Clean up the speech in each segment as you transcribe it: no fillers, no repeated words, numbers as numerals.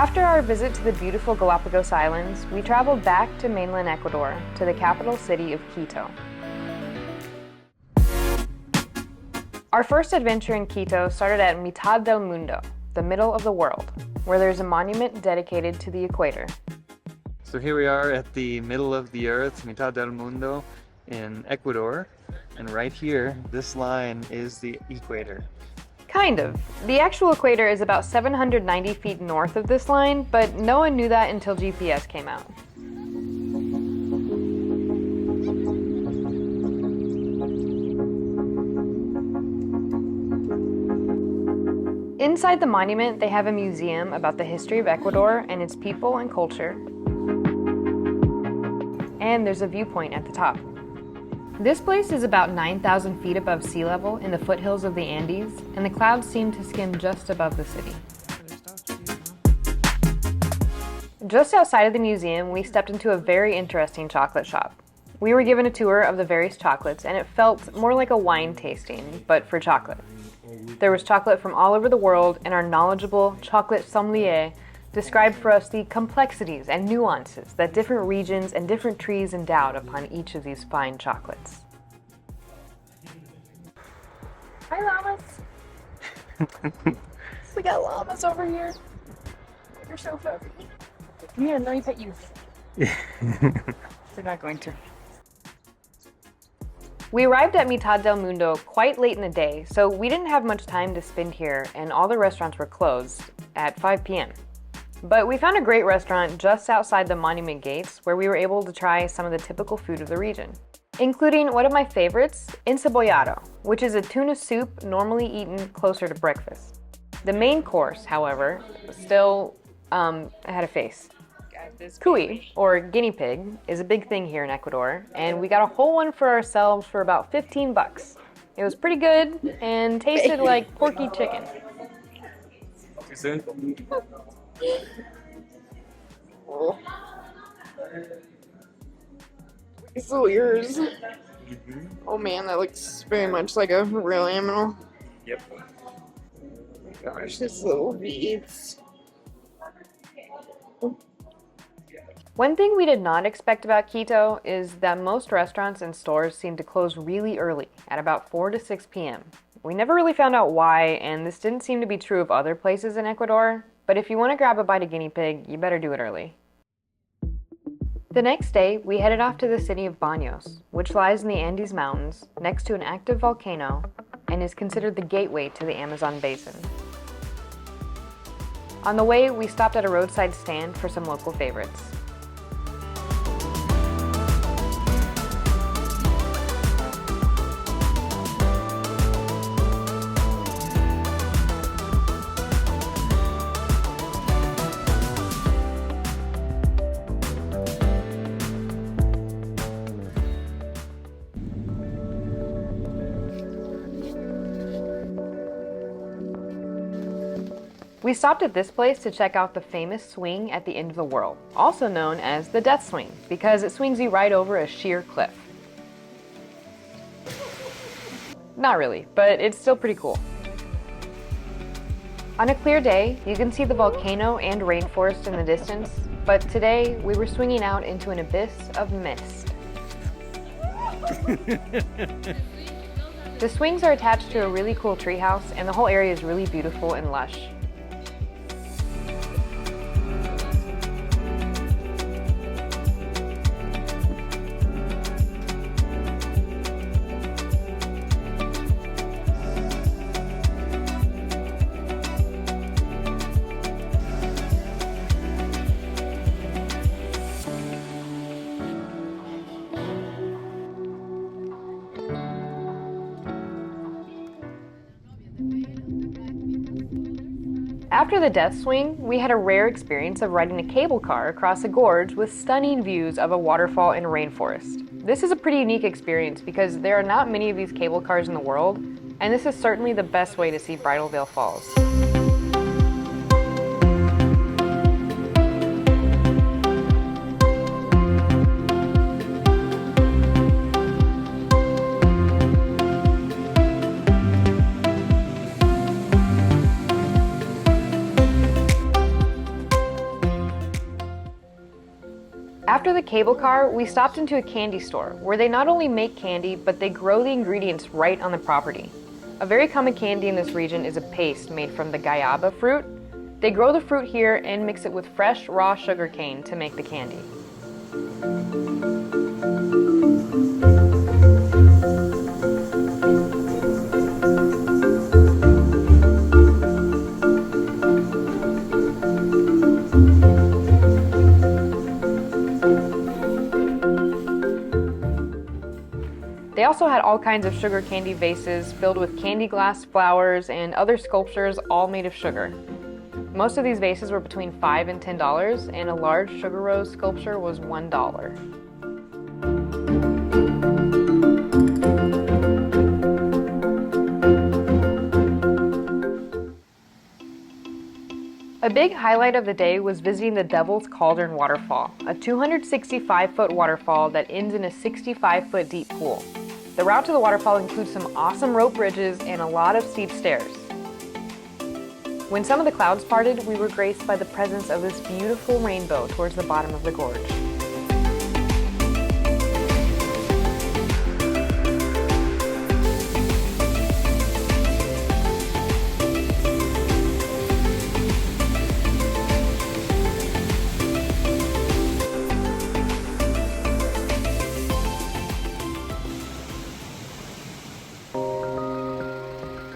After our visit to the beautiful Galapagos Islands, we traveled back to mainland Ecuador, to the capital city of Quito. Our first adventure in Quito started at Mitadelmundo, the middle of the world, where there's a monument dedicated to the equator. So here we are at the middle of the earth, Mitadelmundo, in Ecuador, and right here, this line is the equator. Kind of. The actual equator is about 790 feet north of this line, but no one knew that until GPS came out. Inside the monument, they have a museum about the history of Ecuador and its people and culture. And there's a viewpoint at the top. This place is about 9,000 feet above sea level in the foothills of the Andes, and the clouds seem to skim just above the city. Just outside of the museum, we stepped into a very interesting chocolate shop. We were given a tour of the various chocolates, and it felt more like a wine tasting, but for chocolate. There was chocolate from all over the world, and our knowledgeable chocolate sommelier described for us the complexities and nuances that different regions and different trees endowed upon each of these fine chocolates. Hi, llamas. We got llamas over here. You're so fluffy. Come here, let me pet you. They're not going to. We arrived at Mitad del Mundo quite late in the day, so we didn't have much time to spend here, and all the restaurants were closed at 5 p.m. But we found a great restaurant just outside the monument gates where we were able to try some of the typical food of the region, including one of my favorites, encebollado, which is a tuna soup normally eaten closer to breakfast. The main course, however, still had a face. Cuy, or guinea pig, is a big thing here in Ecuador, and we got a whole one for ourselves for about 15 bucks. It was pretty good and tasted like porky chicken. Too soon? Oh. It's so yours. Oh man, that looks very much like a real animal. Yep. Oh my gosh, this little beads. One thing we did not expect about Quito is that most restaurants and stores seem to close really early, at about 4 to 6 p.m. We never really found out why, and this didn't seem to be true of other places in Ecuador, but if you want to grab a bite of guinea pig, you better do it early. The next day, we headed off to the city of Baños, which lies in the Andes Mountains, next to an active volcano, and is considered the gateway to the Amazon basin. On the way, we stopped at a roadside stand for some local favorites. We stopped at this place to check out the famous swing at the end of the world, also known as the death swing, because it swings you right over a sheer cliff. Not really, but it's still pretty cool. On a clear day, you can see the volcano and rainforest in the distance, but today we were swinging out into an abyss of mist. The swings are attached to a really cool treehouse, and the whole area is really beautiful and lush. After the death swing, we had a rare experience of riding a cable car across a gorge with stunning views of a waterfall and rainforest. This is a pretty unique experience because there are not many of these cable cars in the world, and this is certainly the best way to see Bridal Veil Falls. After the cable car, we stopped into a candy store where they not only make candy, but they grow the ingredients right on the property. A very common candy in this region is a paste made from the guayaba fruit. They grow the fruit here and mix it with fresh, raw sugar cane to make the candy. They also had all kinds of sugar candy vases filled with candy glass flowers and other sculptures all made of sugar. Most of these vases were between $5 and $10, and a large sugar rose sculpture was $1. A big highlight of the day was visiting the Devil's Cauldron waterfall, a 265-foot waterfall that ends in a 65-foot deep pool. The route to the waterfall includes some awesome rope bridges and a lot of steep stairs. When some of the clouds parted, we were graced by the presence of this beautiful rainbow towards the bottom of the gorge.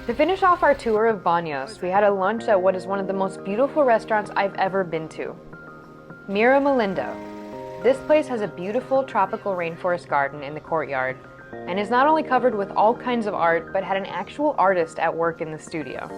To finish off our tour of Baños, we had a lunch at what is one of the most beautiful restaurants I've ever been to, Mira Melinda. This place has a beautiful tropical rainforest garden in the courtyard and is not only covered with all kinds of art, but had an actual artist at work in the studio.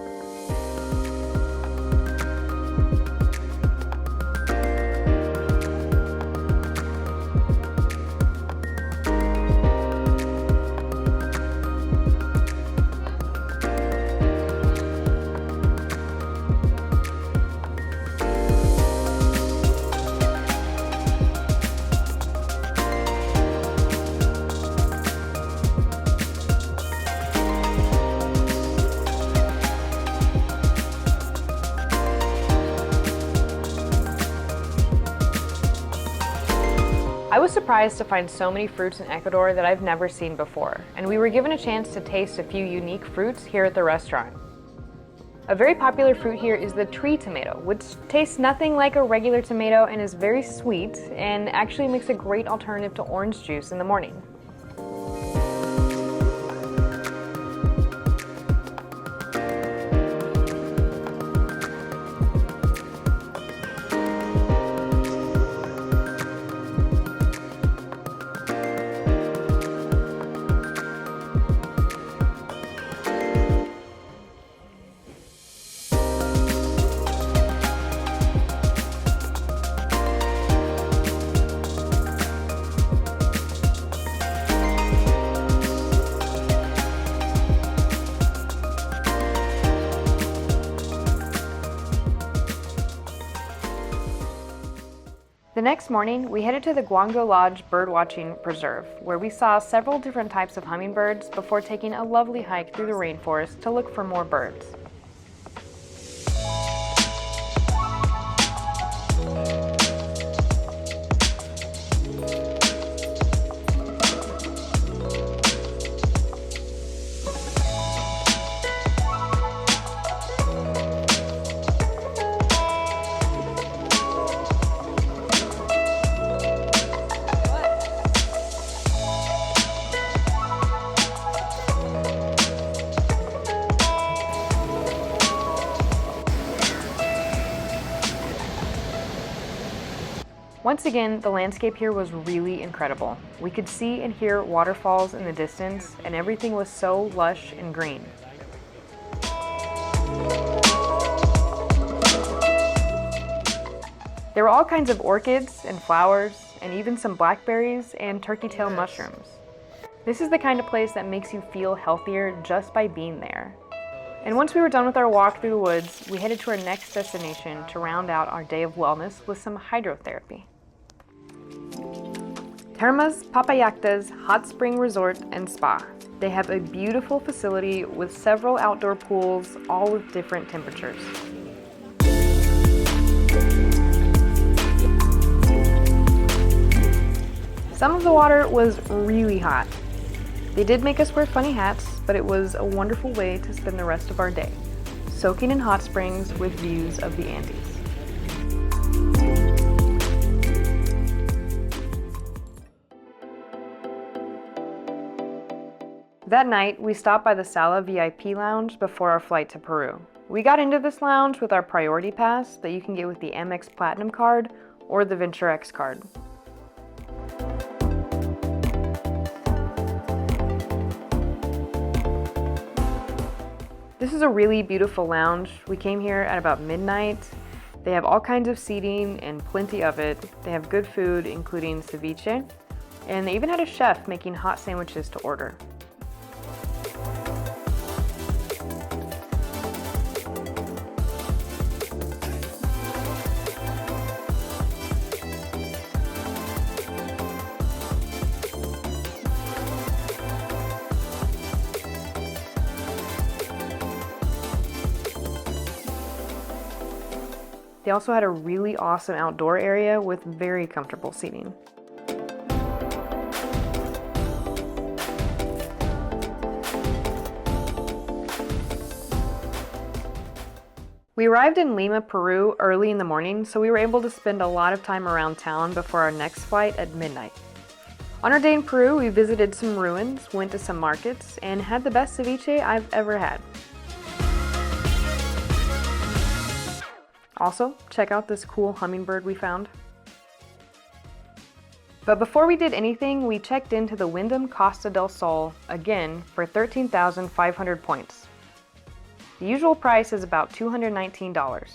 I was surprised to find so many fruits in Ecuador that I've never seen before, and we were given a chance to taste a few unique fruits here at the restaurant. A very popular fruit here is the tree tomato, which tastes nothing like a regular tomato and is very sweet and actually makes a great alternative to orange juice in the morning. The next morning, we headed to the Guango Lodge Birdwatching Preserve, where we saw several different types of hummingbirds before taking a lovely hike through the rainforest to look for more birds. Once again, the landscape here was really incredible. We could see and hear waterfalls in the distance, and everything was so lush and green. There were all kinds of orchids and flowers, and even some blackberries and turkey-tail mushrooms. This is the kind of place that makes you feel healthier just by being there. And once we were done with our walk through the woods, we headed to our next destination to round out our day of wellness with some hydrotherapy. Termas Papayacta's Hot Spring Resort and Spa. They have a beautiful facility with several outdoor pools, all with different temperatures. Some of the water was really hot. They did make us wear funny hats, but it was a wonderful way to spend the rest of our day, soaking in hot springs with views of the Andes. That night, we stopped by the Sala VIP lounge before our flight to Peru. We got into this lounge with our priority pass that you can get with the Amex Platinum card or the Venture X card. This is a really beautiful lounge. We came here at about midnight. They have all kinds of seating and plenty of it. They have good food, including ceviche, and they even had a chef making hot sandwiches to order. They also had a really awesome outdoor area with very comfortable seating. We arrived in Lima, Peru early in the morning, so we were able to spend a lot of time around town before our next flight at midnight. On our day in Peru, we visited some ruins, went to some markets, and had the best ceviche I've ever had. Also, check out this cool hummingbird we found. But before we did anything, we checked into the Wyndham Costa del Sol again for 13,500 points. The usual price is about $219.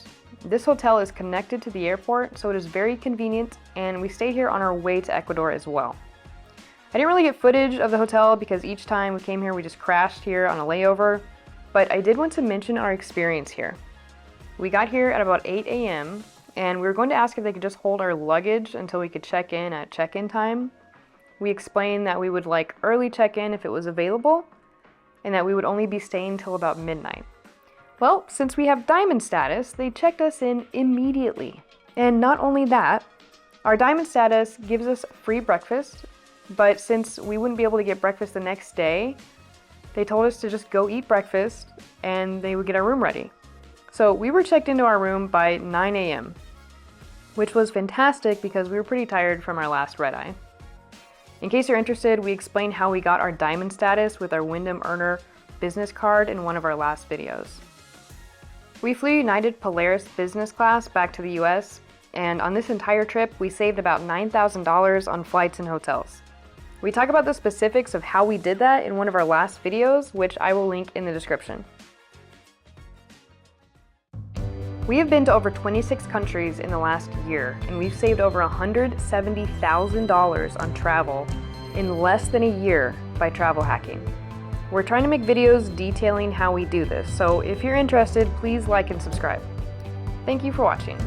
This hotel is connected to the airport, so it is very convenient, and we stayed here on our way to Ecuador as well. I didn't really get footage of the hotel because each time we came here we just crashed here on a layover, but I did want to mention our experience here. We got here at about 8 a.m. and we were going to ask if they could just hold our luggage until we could check in at check-in time. We explained that we would like early check-in if it was available, and that we would only be staying till about midnight. Well, since we have diamond status, they checked us in immediately. And not only that, our diamond status gives us free breakfast, but since we wouldn't be able to get breakfast the next day, they told us to just go eat breakfast and they would get our room ready. So we were checked into our room by 9 a.m., which was fantastic because we were pretty tired from our last red-eye. In case you're interested, we explained how we got our diamond status with our Wyndham Earner business card in one of our last videos. We flew United Polaris business class back to the US, and on this entire trip, we saved about $9,000 on flights and hotels. We talk about the specifics of how we did that in one of our last videos, which I will link in the description. We have been to over 26 countries in the last year, and we've saved over $170,000 on travel in less than a year by travel hacking. We're trying to make videos detailing how we do this, so if you're interested, please like and subscribe. Thank you for watching.